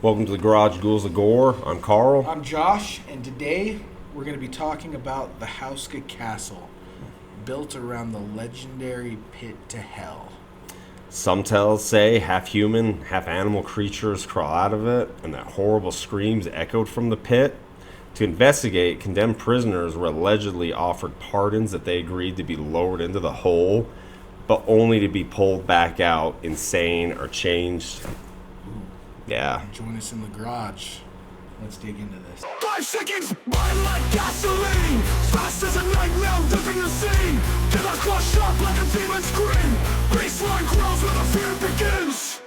Welcome to the Garage Ghouls of Gore. I'm Carl. I'm Josh, and today we're going to be talking about the Houska Castle, built around the legendary pit to hell. Some tales say half human, half animal creatures crawl out of it, and that horrible screams echoed from the pit. To investigate, condemned prisoners were allegedly offered pardons if they agreed to be lowered into the hole, but only to be pulled back out insane or changed. Yeah. Join us in the garage. Let's dig into this. 5 seconds, burn like gasoline. Fast as a nightmare, living the scene. Till I crush up like a demon scream. Baseline grows where the fear begins.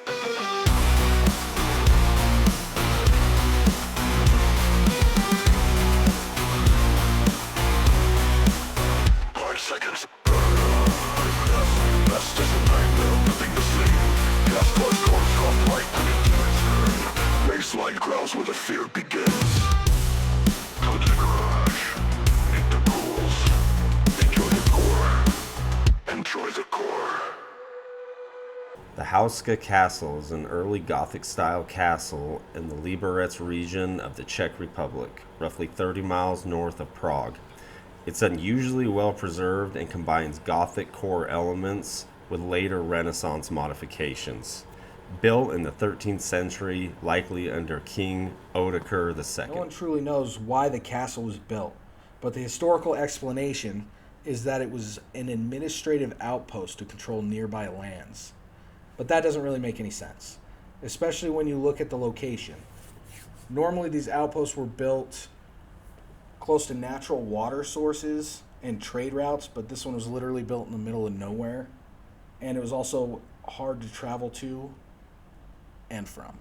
5 seconds, burn. Fast as a nightmare, living the scene. Gas blood corpse off like when it demons turn. Baseline grows where the fear begins. Come to the garage. Meet the ghouls. Enjoy the gore. Enjoy the gore. The Houska Castle is an early Gothic-style castle in the Liberec region of the Czech Republic, roughly 30 miles north of Prague. It's unusually well preserved and combines Gothic core elements with later Renaissance modifications. Built in the 13th century, likely under King Odoacer No one II. truly knows why the castle was built, but the historical explanation is that it was an administrative outpost to control nearby lands. But that doesn't really make any sense, especially when you look at the location. Normally, these outposts were built close to natural water sources and trade routes, but this one was literally built in the middle of nowhere, and it was also hard to travel to and from.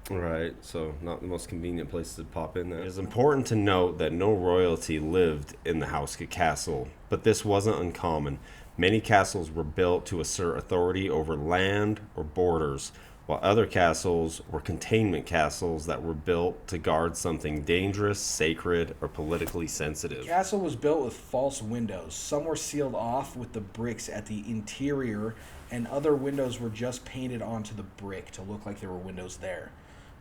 Right, so not the most convenient place to pop in there. It is important to note that no royalty lived in the Houska Castle, but this wasn't uncommon. Many castles were built to assert authority over land or borders, while other castles were containment castles that were built to guard something dangerous, sacred, or politically sensitive. The castle was built with false windows. Some were sealed off with the bricks at the interior, and other windows were just painted onto the brick to look like there were windows there,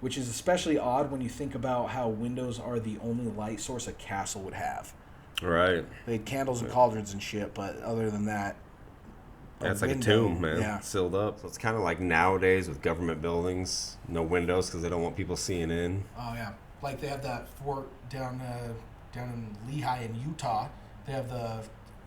which is especially odd when you think about how windows are the only light source a castle would have. Right. They had candles and cauldrons and shit, but other than that, That's like a window, tomb, man. Yeah. Sealed up. So it's kind of like nowadays with government buildings, no windows because they don't want people seeing in. Oh yeah, like they have that fort down in Lehigh in Utah. They have the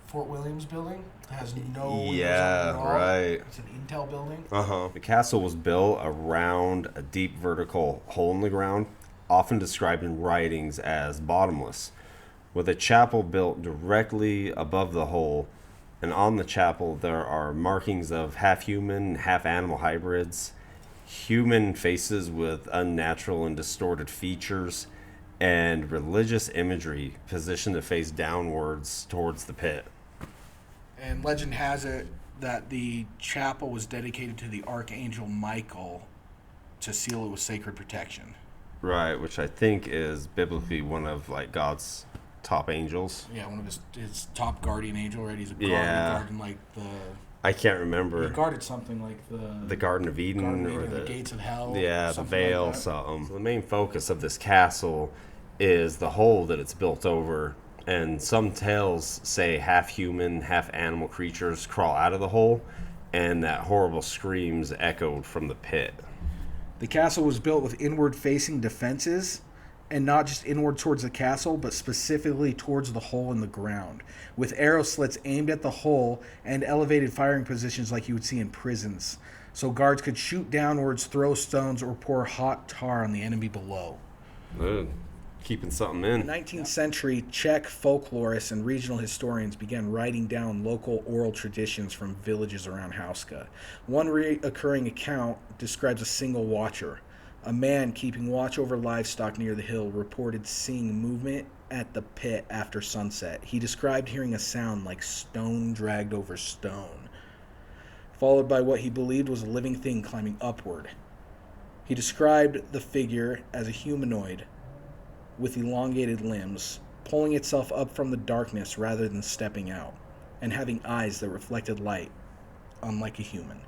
Fort Williams building that has no windows Yeah, on it at all. right. It's an Intel building. The castle was built around a deep vertical hole in the ground, often described in writings as bottomless, with a chapel built directly above the hole. And on the chapel, there are markings of half-human, half-animal hybrids, human faces with unnatural and distorted features, and religious imagery positioned to face downwards towards the pit. And legend has it that the chapel was dedicated to the Archangel Michael to seal it with sacred protection. Right, which I think is biblically one of like God's top angels. Yeah, one of his top guardian angel, right? He's a guard, Yeah. guarding like I can't he remember guarded something like the Garden of Eden, Garden of or Eden or the gates of hell. yeah, the something veil, like that. something. So the main focus of this castle is the hole that it's built over, and some tales say half human, half animal creatures crawl out of the hole, and that horrible screams echoed from the pit. The castle was built with inward-facing defenses, and not just inward towards the castle, but specifically towards the hole in the ground, with arrow slits aimed at the hole and elevated firing positions like you would see in prisons, so guards could shoot downwards, throw stones, or pour hot tar on the enemy below. Ugh, keeping something In in. the 19th century, Czech folklorists and regional historians began writing down local oral traditions from villages around Houska. One recurring account describes a single watcher. A man keeping watch over livestock near the hill reported seeing movement at the pit after sunset. He described hearing a sound like stone dragged over stone, followed by what he believed was a living thing climbing upward. He described the figure as a humanoid with elongated limbs, pulling itself up from the darkness rather than stepping out, and having eyes that reflected light, unlike a human.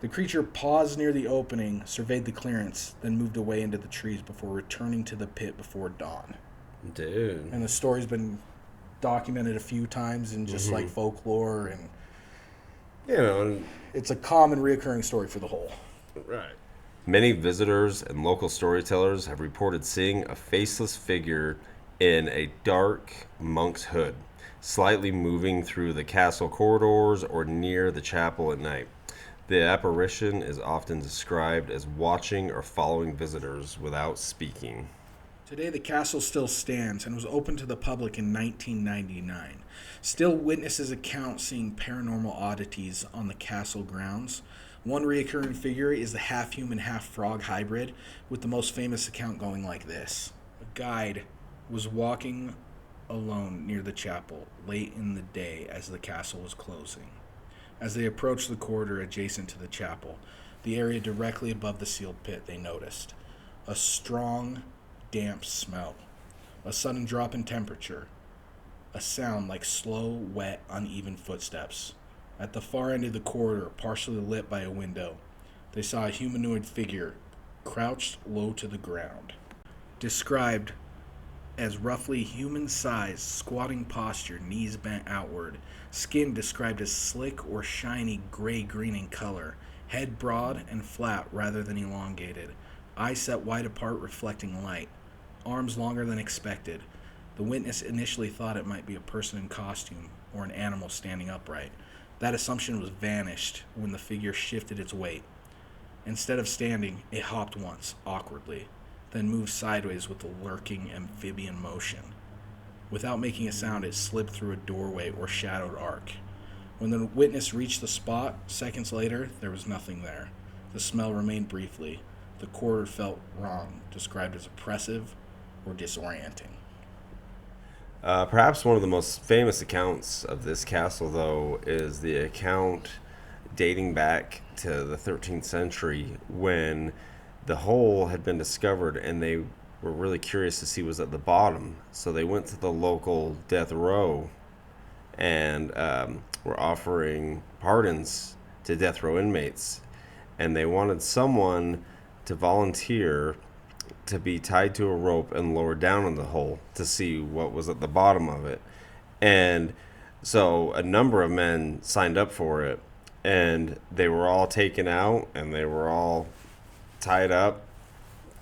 The creature paused near the opening, surveyed the clearance, then moved away into the trees before returning to the pit before dawn. Dude. And the story's been documented a few times in just like folklore, and You know, it's a common reoccurring story for the hole. right. Many visitors and local storytellers have reported seeing a faceless figure in a dark monk's hood, slightly moving through the castle corridors or near the chapel at night. The apparition is often described as watching or following visitors without speaking. Today, the castle still stands and was opened to the public in 1999. Still, witnesses account seeing paranormal oddities on the castle grounds. One recurring figure is the half-human, half-frog hybrid, with the most famous account going like this. A guide was walking alone near the chapel late in the day as the castle was closing. As they approached the corridor adjacent to the chapel, the area directly above the sealed pit, they noticed a strong, damp smell, a sudden drop in temperature, a sound like slow, wet, uneven footsteps. At the far end of the corridor, partially lit by a window, they saw a humanoid figure crouched low to the ground. Described as roughly human-sized, squatting posture, knees bent outward, skin described as slick or shiny gray-green in color, head broad and flat rather than elongated, eyes set wide apart reflecting light, arms longer than expected. The witness initially thought it might be a person in costume or an animal standing upright. That assumption was vanished when the figure shifted its weight. Instead of standing, it hopped once, awkwardly, then moved sideways with a lurking amphibian motion. Without making a sound, it slipped through a doorway or shadowed arc. When the witness reached the spot, seconds later, there was nothing there. The smell remained briefly. The corridor felt wrong, described as oppressive or disorienting. Perhaps one of the most famous accounts of this castle, though, is the account dating back to the 13th century when the hole had been discovered and they were really curious to see what was at the bottom. So they went to the local death row and were offering pardons to death row inmates. And they wanted someone to volunteer to be tied to a rope and lowered down in the hole to see what was at the bottom of it. And so a number of men signed up for it, and they were all taken out and they were all tied up,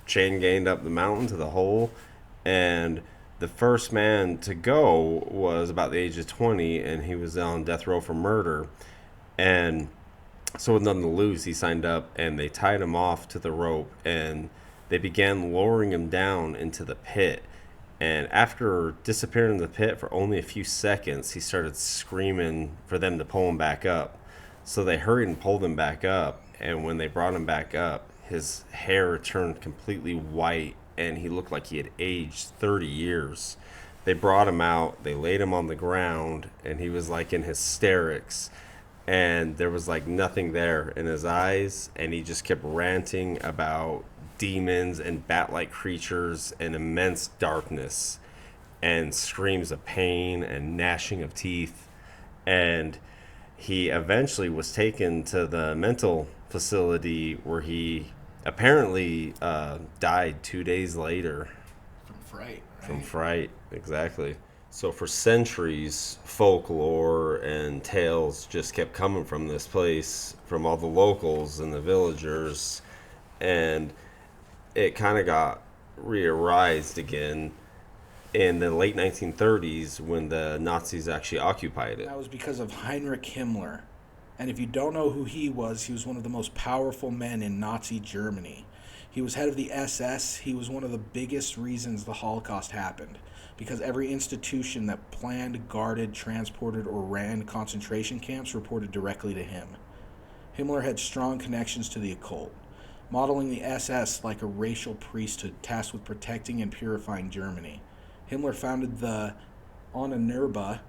chain gained up the mountain to the hole. And the first man to go was about the age of 20, and he was on death row for murder. And so with nothing to lose, he signed up, and they tied him off to the rope, and they began lowering him down into the pit. And after disappearing in the pit for only a few seconds, he started screaming for them to pull him back up. So they hurried and pulled him back up. And when they brought him back up, his hair turned completely white, and he looked like he had aged 30 years. They brought him out, they laid him on the ground, and he was like in hysterics. And there was like nothing there in his eyes, and he just kept ranting about demons and bat-like creatures and immense darkness and screams of pain and gnashing of teeth. And he eventually was taken to the mental facility where he apparently died 2 days later. From fright, right? From fright, exactly. So for centuries, folklore and tales just kept coming from this place, from all the locals and the villagers, and it kind of got re-arised again in the late 1930s when the Nazis actually occupied it. That was because of Heinrich Himmler. And if you don't know who he was one of the most powerful men in Nazi Germany. He was head of the SS. He was one of the biggest reasons the Holocaust happened, because every institution that planned, guarded, transported, or ran concentration camps reported directly to him. Himmler had strong connections to the occult, modeling the SS like a racial priesthood tasked with protecting and purifying Germany. Himmler founded the Ahnenerbe,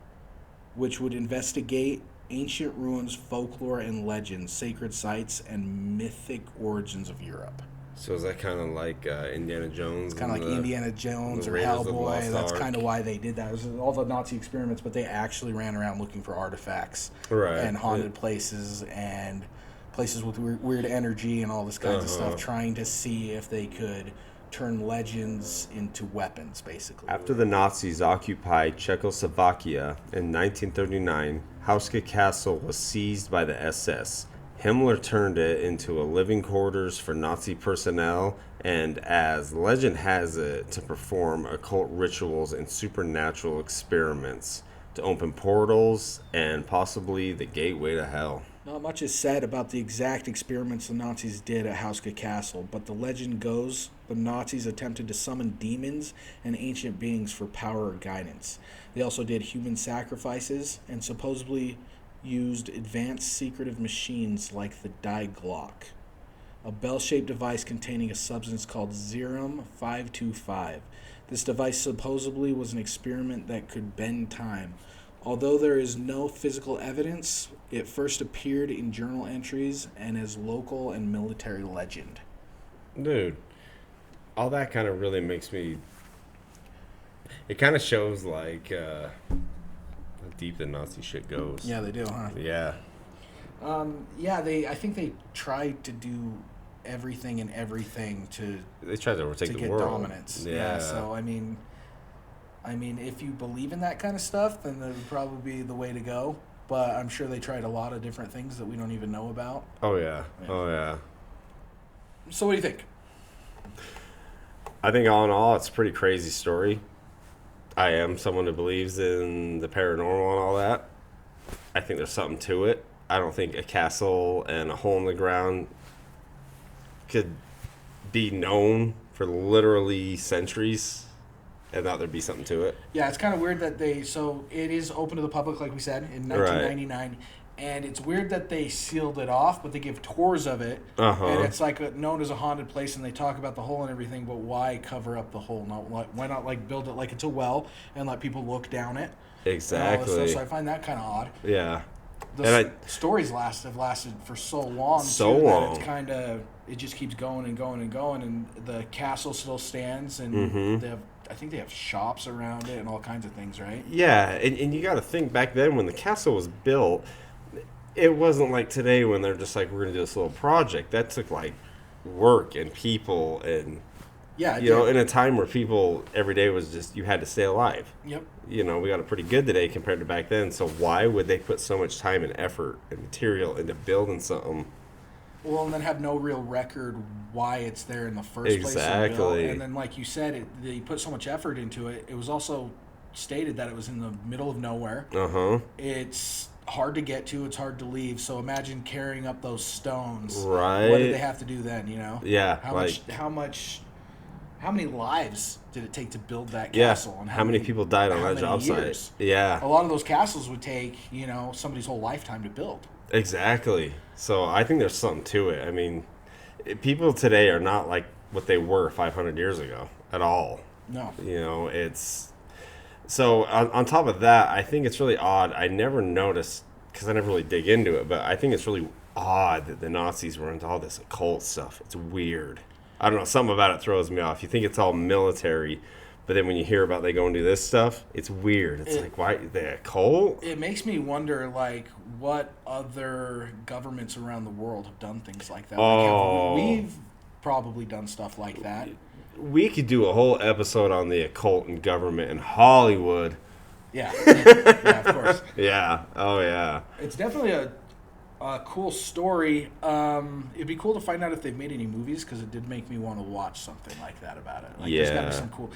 which would investigate ancient ruins, folklore and legends, sacred sites, and mythic origins of Europe. So is that kind of like Indiana Jones? It's kind of like Indiana Jones or Raiders of the Hellboy. Lost That's Ark. kind of why they did that. It was all the Nazi experiments, but they actually ran around looking for artifacts Right. and haunted places and places with weird energy and all this kinds of stuff, trying to see if they could turn legends into weapons, basically. After the Nazis occupied Czechoslovakia in 1939, Houska Castle was seized by the SS. Himmler turned it into a living quarters for Nazi personnel and, as legend has it, to perform occult rituals and supernatural experiments to open portals and possibly the gateway to hell. Not much is said about the exact experiments the Nazis did at Houska Castle, but the legend goes the Nazis attempted to summon demons and ancient beings for power or guidance. They also did human sacrifices and supposedly used advanced secretive machines like the Die Glock, a bell-shaped device containing a substance called Serum 525. This device supposedly was an experiment that could bend time. Although there is no physical evidence, it first appeared in journal entries and as local and military legend. Dude, all that kind of really makes me... It kind of shows, like, how deep the Nazi shit goes. Yeah, they do, huh? Yeah. I think they tried to do everything and everything to... They tried to overtake the get world. Dominance. Yeah. So, I mean, if you believe in that kind of stuff, then that would probably be the way to go. But I'm sure they tried a lot of different things that we don't even know about. Oh, yeah. Oh, yeah. So what do you think? I think all in all, it's a pretty crazy story. I am someone who believes in the paranormal and all that. I think there's something to it. I don't think a castle and a hole in the ground could be known for literally centuries and not there'd be something to it. Yeah, it's kind of weird that it is open to the public, like we said, in 1999. Right. And it's weird that they sealed it off, but they give tours of it. And it's like known as a haunted place, and they talk about the hole and everything, but why cover up the hole? Why not like build it like it's a well and let people look down it? Exactly. So I find that kind of odd. Yeah. The stories have lasted for so long. That it's kind of, it just keeps going and going and going, and the castle still stands, and I think they have shops around it and all kinds of things, right? Yeah, and you got to think back then when the castle was built, it wasn't like today when they're just like, we're going to do this little project. That took like work and people and, in a time where people every day was just, you had to stay alive. Yep. We got it pretty good today compared to back then. So why would they put so much time and effort and material into building something? Well, and then have no real record why it's there in the first place. Exactly. And then, like you said, they put so much effort into it. It was also stated that it was in the middle of nowhere. It's hard to get to. It's hard to leave. So imagine carrying up those stones. Right. What did they have to do then? Yeah. How many lives did it take to build that castle? And how many people died on that job site? Yeah. A lot of those castles would take somebody's whole lifetime to build. Exactly. So I think there's something to it. I mean, people today are not like what they were 500 years ago at all. No. It's... So on top of that, I think it's really odd. I never noticed, because I never really dig into it, but I think it's really odd that the Nazis were into all this occult stuff. It's weird. I don't know. Something about it throws me off. You think it's all military, but then when you hear about they go and do this stuff, it's weird. It's like, why? The occult? It makes me wonder, like, what other governments around the world have done things like that. We've probably done stuff like that. We could do a whole episode on the occult and government in Hollywood. Yeah. Yeah, of course. Yeah. Oh, yeah. It's definitely a cool story. It'd be cool to find out if they've made any movies, because it did make me want to watch something like that about it. Like, there's got to be some cool...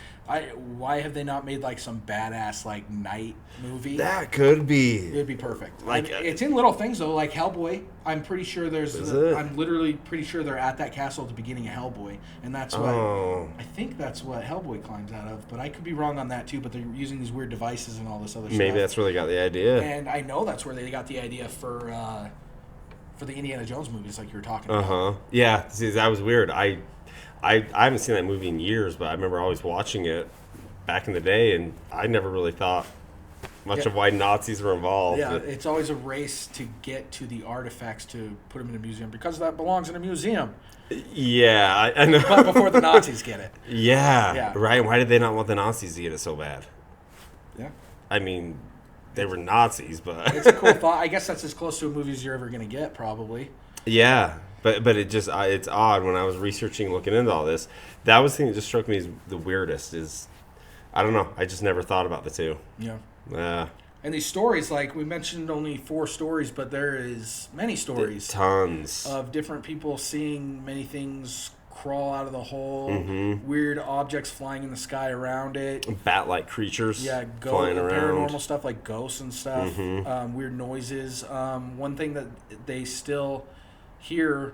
why have they not made, like, some badass, like, night movie? That could be. It'd be perfect. Like, it's in little things, though, like Hellboy. I'm pretty sure I'm literally pretty sure they're at that castle at the beginning of Hellboy, and that's what... I think that's what Hellboy climbs out of, but I could be wrong on that, too, but they're using these weird devices and all this other stuff. Maybe that's where they got the idea. And I know that's where they got the idea for the Indiana Jones movies, like you were talking about. Yeah, see, that was weird. I haven't seen that movie in years, but I remember always watching it back in the day, and I never really thought much of why Nazis were involved. Yeah, it's always a race to get to the artifacts to put them in a museum, because that belongs in a museum. Yeah, I know. But before the Nazis get it. Yeah, right. Why did they not want the Nazis to get it so bad? Yeah. I mean... They were Nazis, but... It's a cool thought. I guess that's as close to a movie as you're ever going to get, probably. Yeah, but it just it's odd when I was researching, looking into all this. That was the thing that just struck me as the weirdest. Is I don't know. I just never thought about the two. Yeah. Uh, And these stories, like we mentioned, only 4 stories, but there is many stories tons. of different people seeing many things crawl out of the hole, Mm-hmm. weird objects flying in the sky around it. Bat-like creatures. Yeah, flying around. paranormal stuff like ghosts and stuff, Mm-hmm. weird noises. One thing that they still hear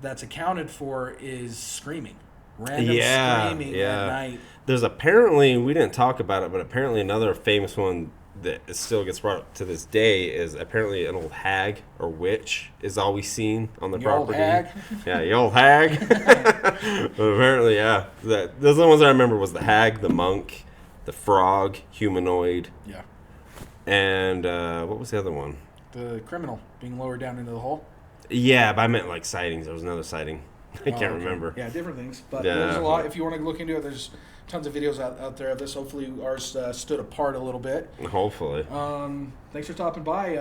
that's accounted for is screaming. Random screaming at night. There's apparently, we didn't talk about it, but apparently another famous one that still gets brought up to this day is apparently an old hag or witch is always seen on the The old property. hag? Yeah, the old hag. But apparently, yeah. Those are the ones I remember was the hag, the monk, the frog, humanoid, Yeah. and what was the other one? The criminal being lowered down into the hole. Yeah, but I meant like sightings. There was another sighting. I can't Oh, okay. remember. Yeah, different things. But Yeah. there's a lot. If you want to look into it, there's tons of videos out there of this. Hopefully ours stood apart a little bit. Hopefully. Thanks for stopping by.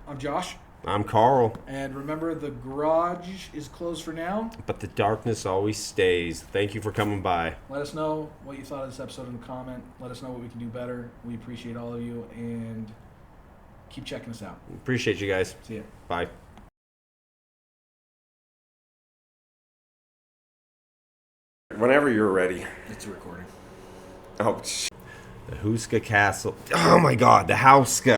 I'm Josh. I'm Carl. And remember, the garage is closed for now. But the darkness always stays. Thank you for coming by. Let us know what you thought of this episode in the comment. Let us know what we can do better. We appreciate all of you. And keep checking us out. Appreciate you guys. See ya. Bye. Whenever you're ready. It's a recording. Oh, the Houska Castle. Oh my God, the Houska.